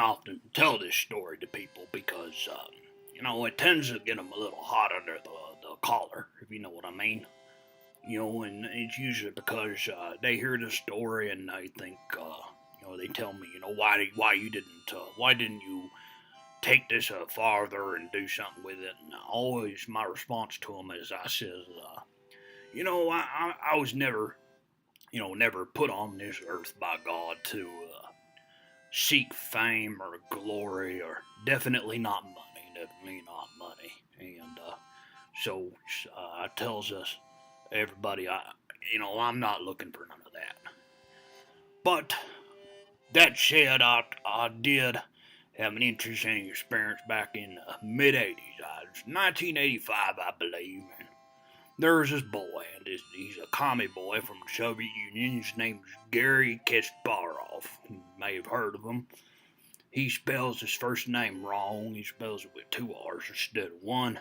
often tell this story to people because, it tends to get them a little hot under the collar, if you know what I mean. And it's usually because they hear the story and they think, they tell me, why didn't you take this farther and do something with it? And always my response to them is, I says, I was never put on this earth by God to seek fame or glory, or definitely not money. Definitely not money. And I tells us everybody, I'm not looking for none of that. But that said, I did have an interesting experience back in the mid '80s. It was 1985, I believe. And there was this boy, and he's a commie boy from the Soviet Union. His name's Garry Kasparov. You may have heard of him. He spells his first name wrong. He spells it with two R's instead of one.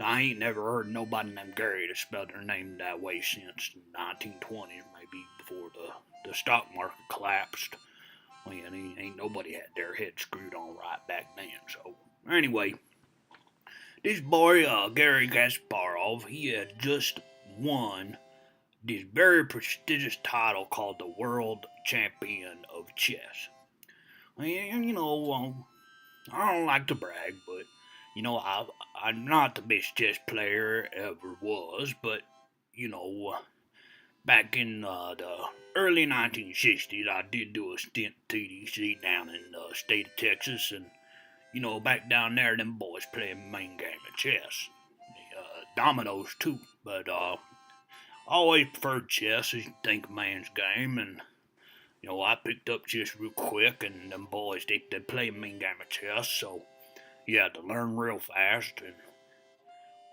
I ain't never heard nobody named Gary that spelled their name that way since the 1920s, maybe before the stock market collapsed. Well, ain't nobody had their head screwed on right back then. So, anyway, this boy, Garry Kasparov, he had just won this very prestigious title called the World Champion of Chess. And, I don't like to brag, but, I'm not the best chess player ever was, but, back in the early 1960s, I did do a stint TDC down in the state of Texas, and, back down there, them boys play a main game of chess. Dominoes, too, but, I always preferred chess as you think a man's game, and, I picked up chess real quick, and them boys, they play a mean game of chess, so you had to learn real fast, and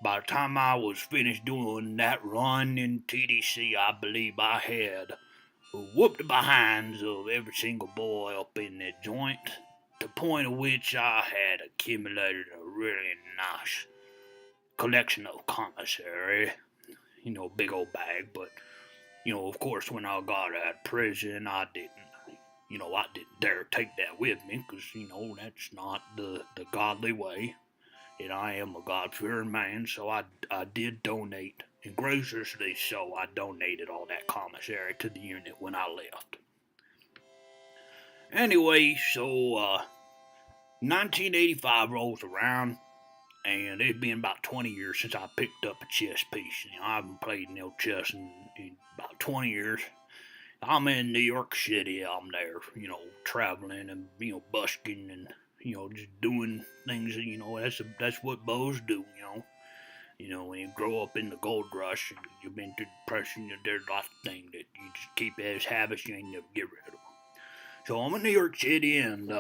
by the time I was finished doing that run in TDC, I believe I had whooped the behinds of every single boy up in that joint, to the point of which I had accumulated a really nice collection of commissary, big old bag, but of course, when I got out of prison, I didn't dare take that with me, because, that's not the godly way, and I am a God-fearing man, so I did donate, and graciously so, I donated all that commissary to the unit when I left. Anyway, so, 1985 rolls around, and it's been about 20 years since I picked up a chess piece. I haven't played no chess in about 20 years. I'm in New York City. I'm there, traveling and busking and just doing things. That's what bows do. When you grow up in the gold rush and you've been through depression, there's lots of things that you just keep as habits you ain't never get rid of them. So I'm in New York City, and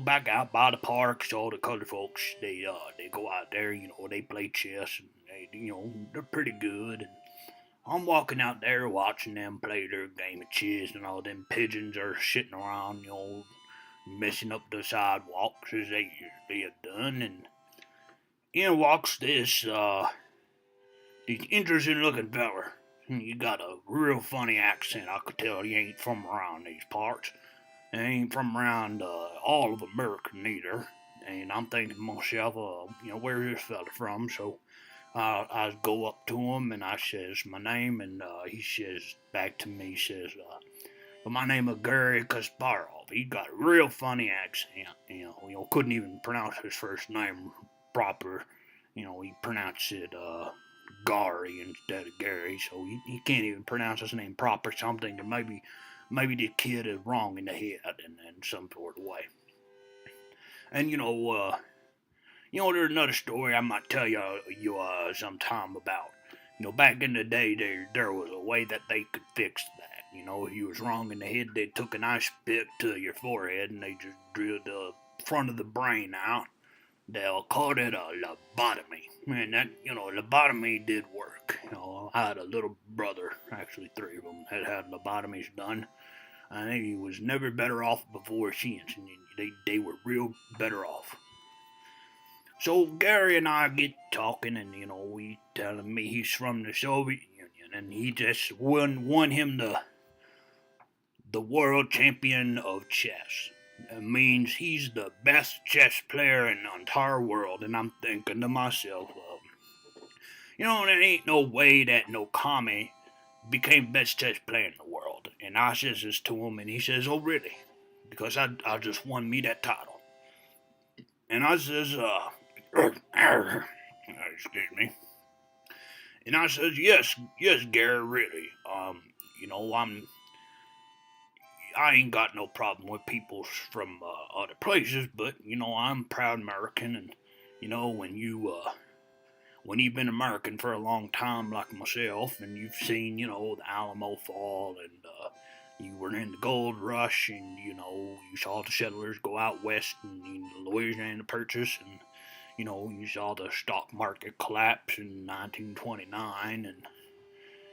back out by the parks, all the colored folks, they go out there, they play chess, and they're pretty good. And I'm walking out there watching them play their game of chess, and all them pigeons are sitting around, messing up the sidewalks as they usually have done. And in walks this interesting looking feller. He got a real funny accent. I could tell he ain't from around these parts. He ain't from around all of America neither. And I'm thinking to myself, where's this fella from? So I go up to him and I says my name, and he says back to me, well, my name is Garry Kasparov. He got a real funny accent. Couldn't even pronounce his first name proper. He pronounced it Gary instead of Gary, so he can't even pronounce his name proper. Something that maybe the kid is wrong in the head in some sort of way. And there's another story I might tell you sometime about. Back in the day, there was a way that they could fix that. If you was wrong in the head, they took an ice pick to your forehead and they just drilled the front of the brain out. They'll call it a lobotomy. And that, lobotomy did work. I had a little brother, actually three of them, that had lobotomies done. And he was never better off before since. And they were real better off. So Gary and I get talking, and we telling me he's from the Soviet Union, and he just won him the world champion of chess. means he's the best chess player in the entire world. And I'm thinking to myself, there ain't no way that no commie became best chess player in the world. And I says this to him, and he says, "Oh, really?" Because I just won me that title. And I says, excuse me. And I says, yes, Gary, really. You know, I ain't got no problem with people from other places, but I'm proud American, and when you've been American for a long time like myself, and you've seen the Alamo fall, and you were in the gold rush, and you saw the settlers go out west and Louisiana Purchase, and you saw the stock market collapse in 1929, and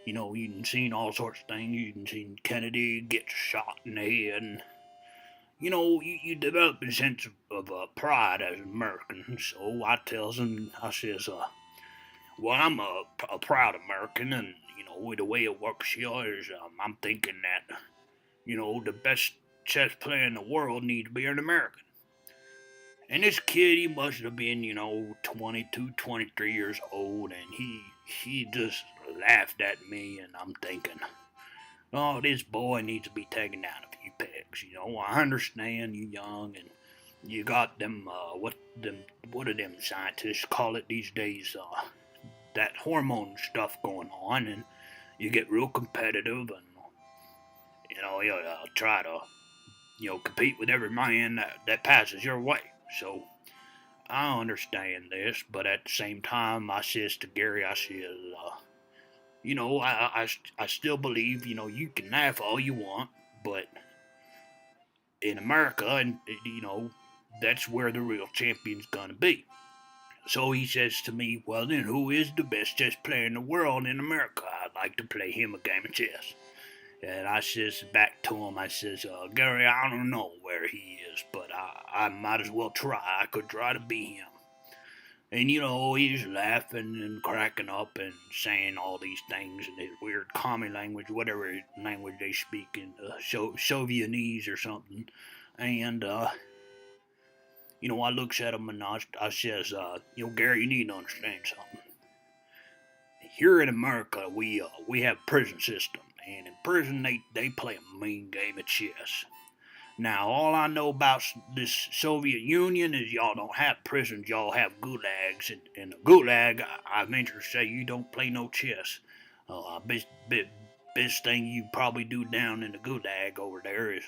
you've seen all sorts of things. You've seen Kennedy get shot in the head, and you develop a sense of pride as an American. So I tells him, I says, well, I'm a proud American, and with the way it works here is, I'm thinking that the best chess player in the world needs to be an American. And this kid, he must have been, 22, 23 years old, and he just laughed at me, and I'm thinking, oh, this boy needs to be taken down a few pegs. I understand you young, and you got them, what do them scientists call it these days, that hormone stuff going on, and you get real competitive, and you try to compete with every man that passes your way. So I understand this, but at the same time, I says to Gary, I says, I still believe, you can laugh all you want, but in America, and that's where the real champion's gonna be. So he says to me, well then, who is the best chess player in the world in America? I'd like to play him a game of chess. And I says back to him, I says, Gary, I don't know where he is, but I might as well try. I could try to be him. And he's laughing and cracking up and saying all these things in his weird commie language, whatever language they speak in, Sovietese or something. And I looks at him and I says, Gary, you need to understand something. Here in America, we have prison system, and in prison they play a mean game of chess. Now, all I know about this Soviet Union is y'all don't have prisons, y'all have gulags. And in the gulag, I venture to say you don't play no chess. Best thing you probably do down in the gulag over there is,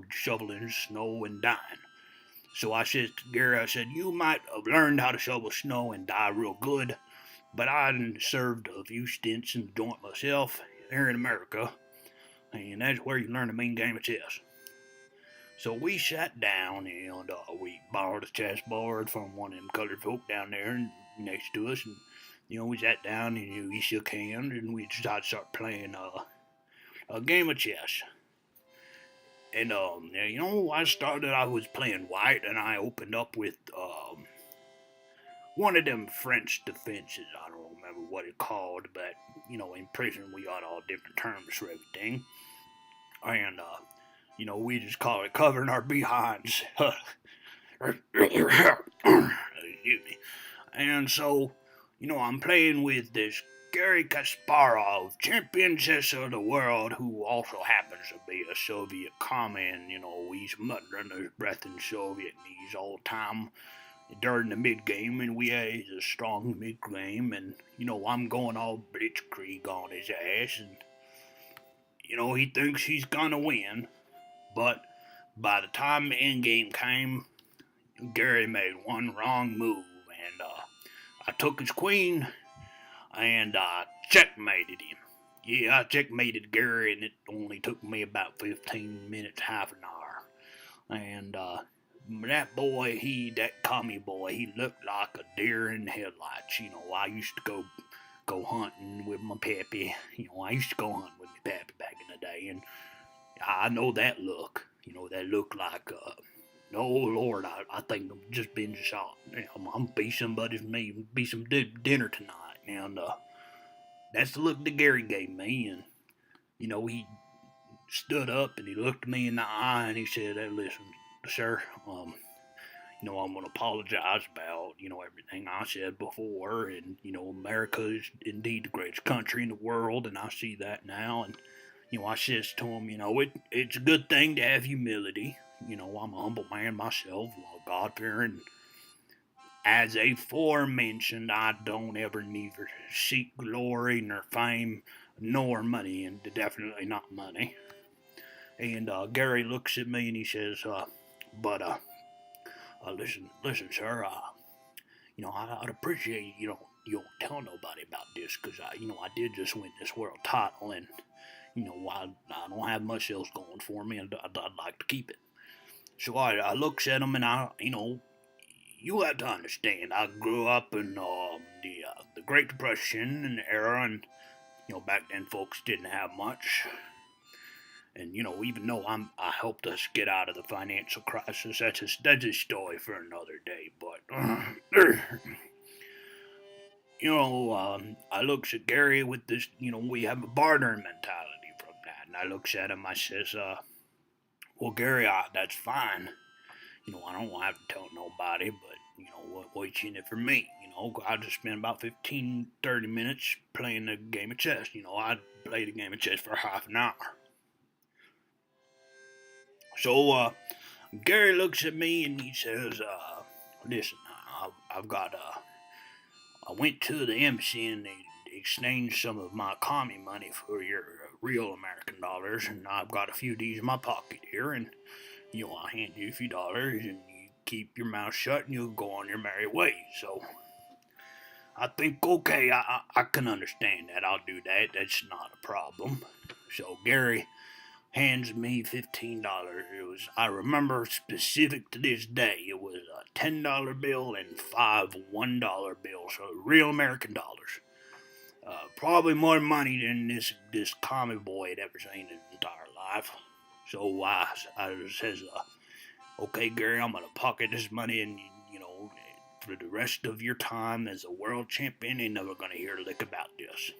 shoveling snow and dying. So I said to Gary, I said, you might have learned how to shovel snow and die real good, but I done served a few stints in the joint myself here in America, and that's where you learn the mean game of chess. So we sat down and we borrowed a chessboard from one of them colored folk down there next to us, and we sat down and we shook hands and we decided to start playing a game of chess. And I was playing white, and I opened up with one of them French defenses. I don't remember what it called, but in prison we got all different terms for everything, and we just call it covering our behinds. Excuse me. And so, I'm playing with this Garry Kasparov, champion chess of the world, who also happens to be a Soviet commie, and, he's muttering his breath in Sovietese all the time during the mid game, and we had a strong mid game, and I'm going all blitzkrieg on his ass, and he thinks he's gonna win, but by the time the end game came, Gary made one wrong move, and I took his queen, and I checkmated him. Yeah, I checkmated Gary, and it only took me about 15 minutes, half an hour, and that boy, that commie boy, he looked like a deer in the headlights. I used to go hunting with my pappy. I used to go hunting with my pappy back in the day, and I know that look. That look like, oh Lord, I think I'm just been shot. I'm gonna be somebody's me, be some dinner tonight, and that's the look that Gary gave me, and he stood up and he looked me in the eye and he said, "Hey, listen, sir. I'm going to apologize about, everything I said before. And, America is indeed the greatest country in the world, and I see that now. And, I says to him, it's a good thing to have humility. I'm a humble man myself, God fearing. As aforementioned, I don't ever neither seek glory nor fame nor money, and definitely not money. And Gary looks at me and he says, listen, sir, I'd appreciate you don't tell nobody about this because I did just win this world title, and I don't have much else going for me, and I'd like to keep it. So I looks at him, and you have to understand, I grew up in the Great Depression and era, and back then folks didn't have much. And even though I helped us get out of the financial crisis, that's a story for another day. But I looks at Gary with this. We have a bartering mentality from that, and I looks at him. I says, "Well, Gary, that's fine. I don't have to tell nobody, but what's in it for me? I just spent about 15, 30 minutes playing a game of chess. I played a game of chess for half an hour." So Gary looks at me and he says, "Listen, I've got I went to the embassy and they exchanged some of my commie money for your real American dollars, and I've got a few of these in my pocket here, and I'll hand you a few dollars, and you keep your mouth shut, and you'll go on your merry way." So I think, okay, I can understand that. I'll do that. That's not a problem. So Gary hands me $15. I remember specific to this day, it was a $10 bill and five $1 bills, so real American dollars. Probably more money than this commie boy had ever seen in his entire life. So I says, "Okay, Gary, I'm gonna pocket this money, and for the rest of your time as a world champion, you're never gonna hear a lick about this."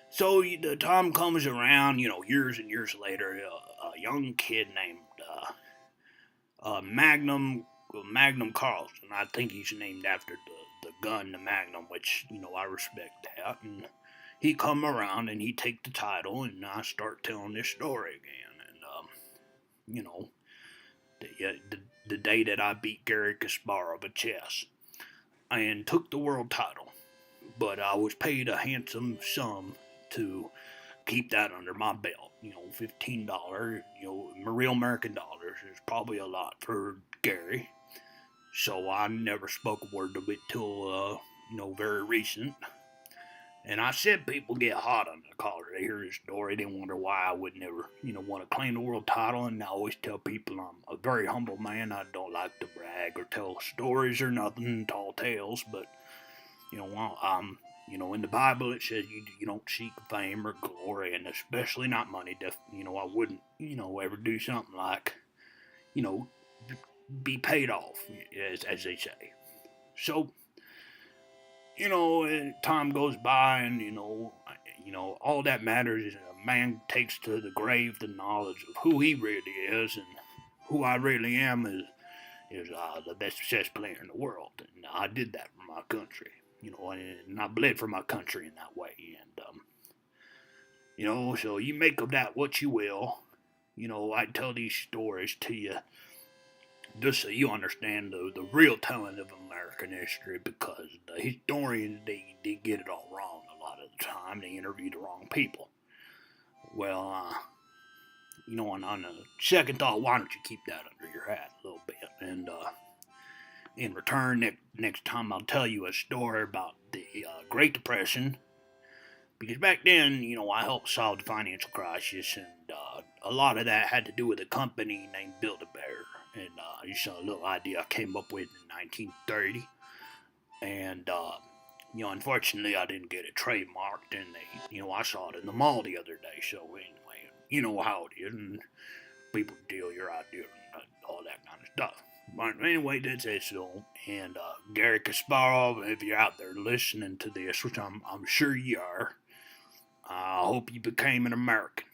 So the time comes around, years and years later, a young kid named Magnum Carlsen. I think he's named after the gun, the Magnum, which I respect that. And he come around and he take the title, and I start telling this story again. And the day that I beat Garry Kasparov at chess and took the world title, but I was paid a handsome sum to keep that under my belt. $15, real American dollars is probably a lot for Gary. So I never spoke a word of it till, very recent. And I said people get hot on the collar. They hear this story, they wonder why I would never, want to claim the world title. And I always tell people I'm a very humble man. I don't like to brag or tell stories or nothing, tall tales. But, in the Bible it says you don't seek fame or glory, and especially not money. I wouldn't, ever do something like, you know, be paid off, as they say. So, time goes by, and all that matters is a man takes to the grave the knowledge of who he really is, and who I really am is the best chess player in the world, and I did that for my country, and I bled for my country in that way, and so you make of that what you will. I tell these stories to you just so you understand the real telling of American history, because the historians, they get it all wrong a lot of the time. They interview the wrong people. Well, on a second thought, why don't you keep that under your hat a little bit? And in return, next time I'll tell you a story about the Great Depression, because back then, I helped solve the financial crisis, and a lot of that had to do with a company named Build-A-Bear. And it's a little idea I came up with in 1930. And, unfortunately, I didn't get it trademarked, and I saw it in the mall the other day. So, anyway, you know how it is, and people steal your idea and all that kind of stuff. But anyway, that's it. So, and Garry Kasparov, if you're out there listening to this, which I'm sure you are, I hope you became an American.